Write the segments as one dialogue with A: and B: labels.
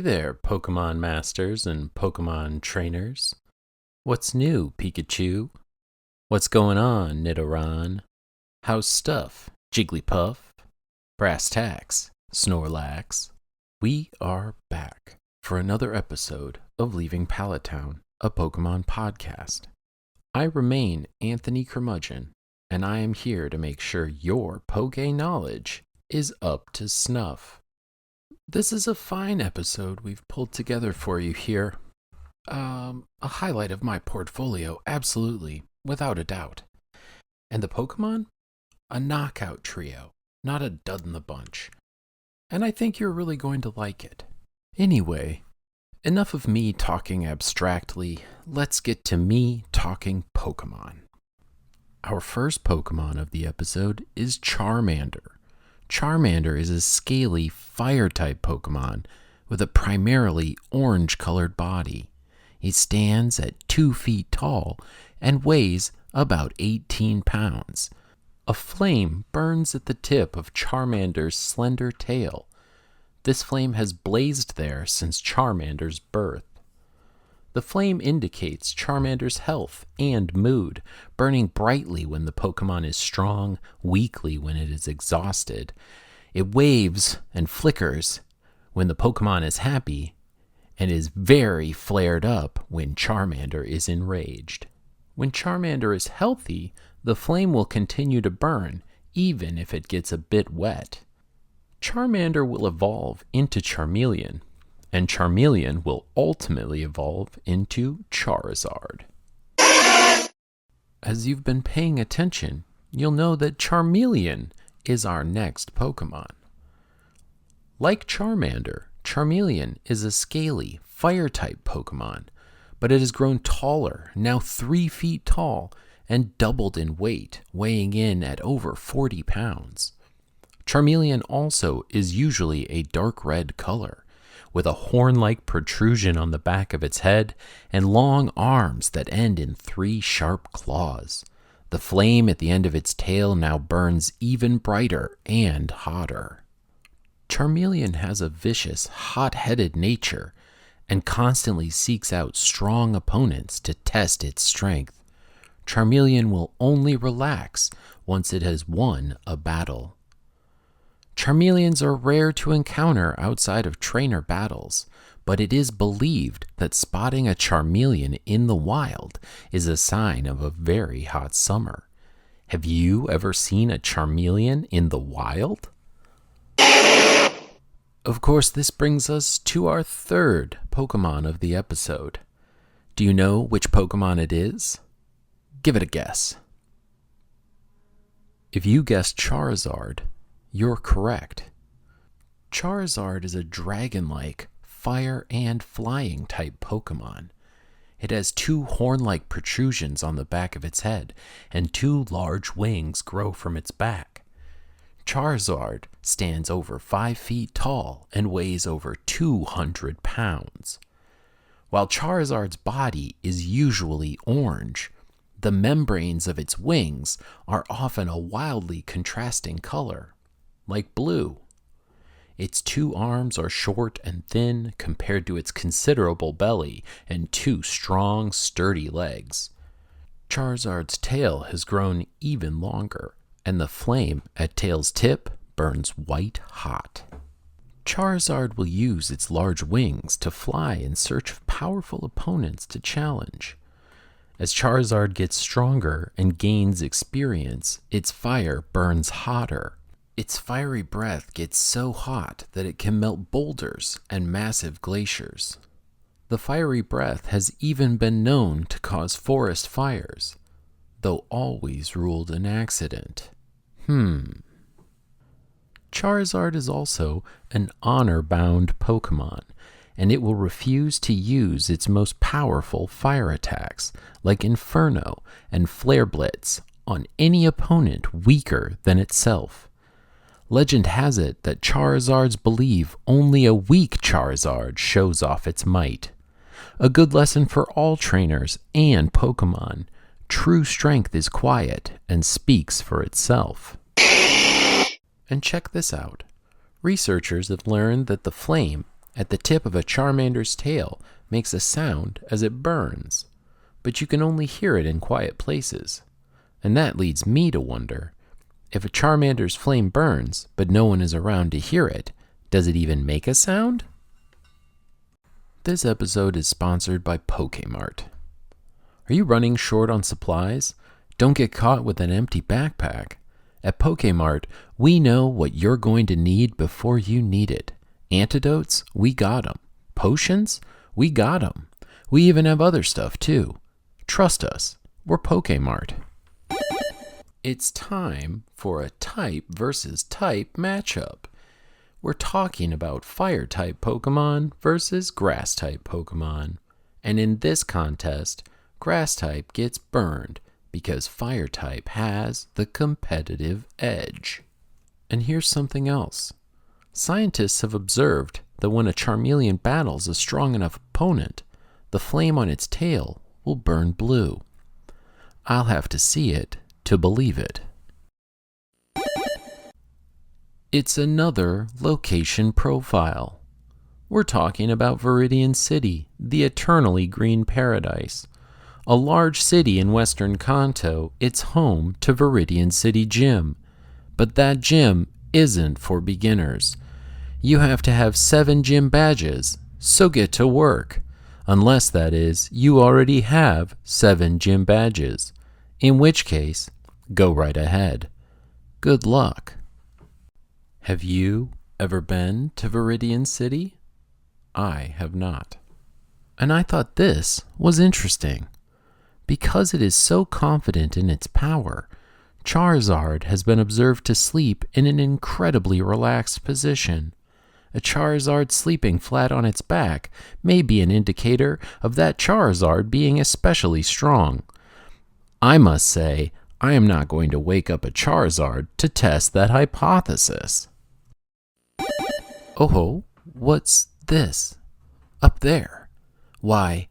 A: there, Pokémon Masters and Pokémon Trainers. What's new, Pikachu? What's going on, Nidoran? How's stuff, Jigglypuff? Brass Tacks, Snorlax? We are back for another episode of Leaving Pallet Town, a Pokémon podcast. I remain Anthony Curmudgeon, and I am here to make sure your Poké knowledge is up to snuff. This is a fine episode we've pulled together for you here. A highlight of my portfolio, absolutely, without a doubt. And the Pokemon? A knockout trio, not a dud in the bunch. And I think you're really going to like it. Anyway, enough of me talking abstractly. Let's get to me talking Pokemon. Our first Pokemon of the episode is Charmander. Charmander is a scaly, fire-type Pokemon with a primarily orange-colored body. He stands at 2 feet tall and weighs about 18 pounds. A flame burns at the tip of Charmander's slender tail. This flame has blazed there since Charmander's birth. The flame indicates Charmander's health and mood, burning brightly when the Pokemon is strong, weakly when it is exhausted. It waves and flickers when the Pokemon is happy, and is very flared up when Charmander is enraged. When Charmander is healthy, the flame will continue to burn, even if it gets a bit wet. Charmander will evolve into Charmeleon, and Charmeleon will ultimately evolve into Charizard. As you've been paying attention, you'll know that Charmeleon is our next Pokemon. Like Charmander, Charmeleon is a scaly, fire-type Pokemon, but it has grown taller, now 3 feet tall, and doubled in weight, weighing in at over 40 pounds. Charmeleon also is usually a dark red color, with a horn-like protrusion on the back of its head and long arms that end in 3 sharp claws. The flame at the end of its tail now burns even brighter and hotter. Charmeleon has a vicious, hot-headed nature and constantly seeks out strong opponents to test its strength. Charmeleon will only relax once it has won a battle. Charmeleons are rare to encounter outside of trainer battles, but it is believed that spotting a Charmeleon in the wild is a sign of a very hot summer. Have you ever seen a Charmeleon in the wild? Of course, this brings us to our third Pokemon of the episode. Do you know which Pokemon it is? Give it a guess. If you guessed Charizard, you're correct. Charizard is a dragon-like, fire and flying type Pokemon. It has 2 horn-like protrusions on the back of its head, and 2 large wings grow from its back. Charizard stands over 5 feet tall and weighs over 200 pounds. While Charizard's body is usually orange, the membranes of its wings are often a wildly contrasting color, like blue. Its 2 arms are short and thin compared to its considerable belly and 2 strong, sturdy legs. Charizard's tail has grown even longer, and the flame at tail's tip burns white hot. Charizard will use its large wings to fly in search of powerful opponents to challenge. As Charizard gets stronger and gains experience, its fire burns hotter. Its fiery breath gets so hot that it can melt boulders and massive glaciers. The fiery breath has even been known to cause forest fires, though always ruled an accident. Charizard is also an honor-bound Pokemon, and it will refuse to use its most powerful fire attacks, like Inferno and Flare Blitz, on any opponent weaker than itself. Legend has it that Charizards believe only a weak Charizard shows off its might. A good lesson for all trainers and Pokemon. True strength is quiet and speaks for itself. And check this out. Researchers have learned that the flame at the tip of a Charmander's tail makes a sound as it burns, but you can only hear it in quiet places. And that leads me to wonder, if a Charmander's flame burns, but no one is around to hear it, does it even make a sound? This episode is sponsored by Pokémon. Are you running short on supplies? Don't get caught with an empty backpack. At Pokémon, we know what you're going to need before you need it. Antidotes? We got 'em. Potions? We got 'em. We even have other stuff too. Trust us, we're Pokémon. It's time for a type versus type matchup. We're talking about fire-type Pokemon versus grass-type Pokemon. And in this contest, grass-type gets burned because fire-type has the competitive edge. And here's something else. Scientists have observed that when a Charmeleon battles a strong enough opponent, the flame on its tail will burn blue. I'll have to see it to believe it. It's another location profile. We're talking about Viridian City, the eternally green paradise. A large city in western Kanto, it's home to Viridian City Gym. But that gym isn't for beginners. You have to have 7 gym badges, so get to work. Unless, that is, you already have 7 gym badges. In which case, go right ahead. Good luck. Have you ever been to Viridian City? I have not. And I thought this was interesting. Because it is so confident in its power, Charizard has been observed to sleep in an incredibly relaxed position. A Charizard sleeping flat on its back may be an indicator of that Charizard being especially strong. I must say, I am not going to wake up a Charizard to test that hypothesis. Oh, what's this? Up there? Why,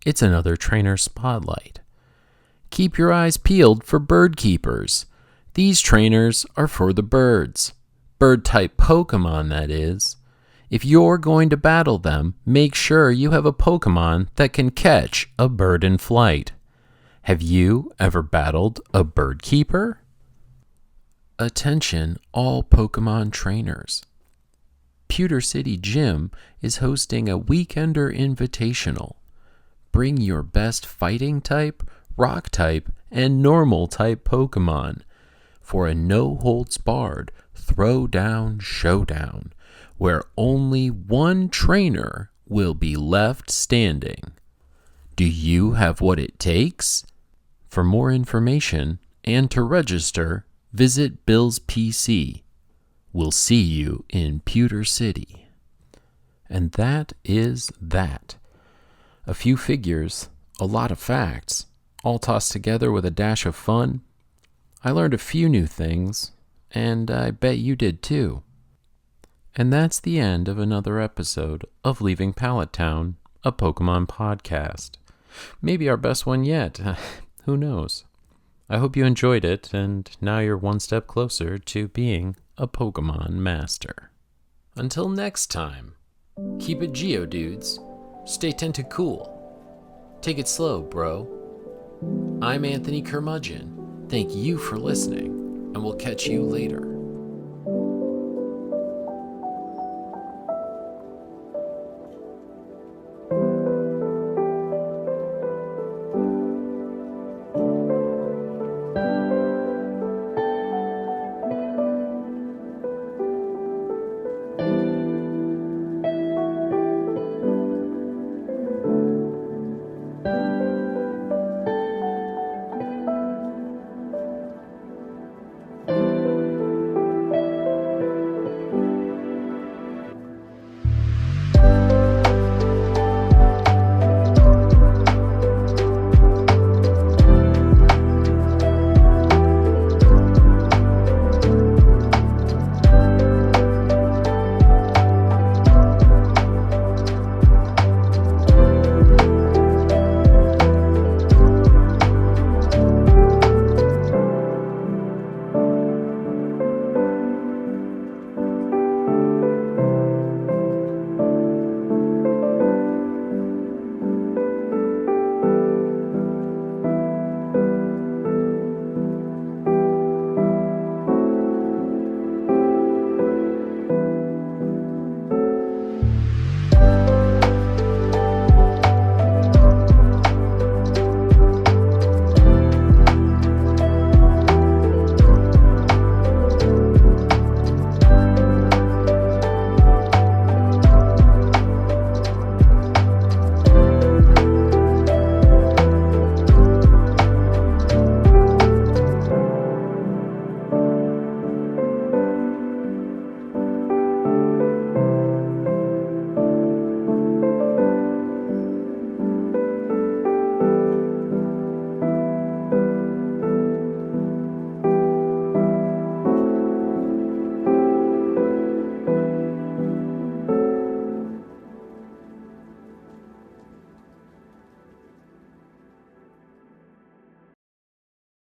A: it's another trainer spotlight. Keep your eyes peeled for bird keepers. These trainers are for the birds. Bird-type Pokemon, that is. If you're going to battle them, make sure you have a Pokemon that can catch a bird in flight. Have you ever battled a bird keeper? Attention, all Pokemon trainers. Pewter City Gym is hosting a Weekender Invitational. Bring your best fighting type, rock type, and normal type Pokemon for a no-holds-barred throw-down showdown where only one trainer will be left standing. Do you have what it takes? For more information and to register, visit Bill's PC. We'll see you in Pewter City. And that is that. A few figures, a lot of facts, all tossed together with a dash of fun. I learned a few new things, and I bet you did too. And that's the end of another episode of Leaving Pallet Town, a Pokemon podcast. Maybe our best one yet. Who knows? I hope you enjoyed it, and now you're one step closer to being a Pokemon master. Until next time, keep it Geodudes. Stay tentacool. Take it slow, bro. I'm Anthony Curmudgeon. Thank you for listening, and we'll catch you later.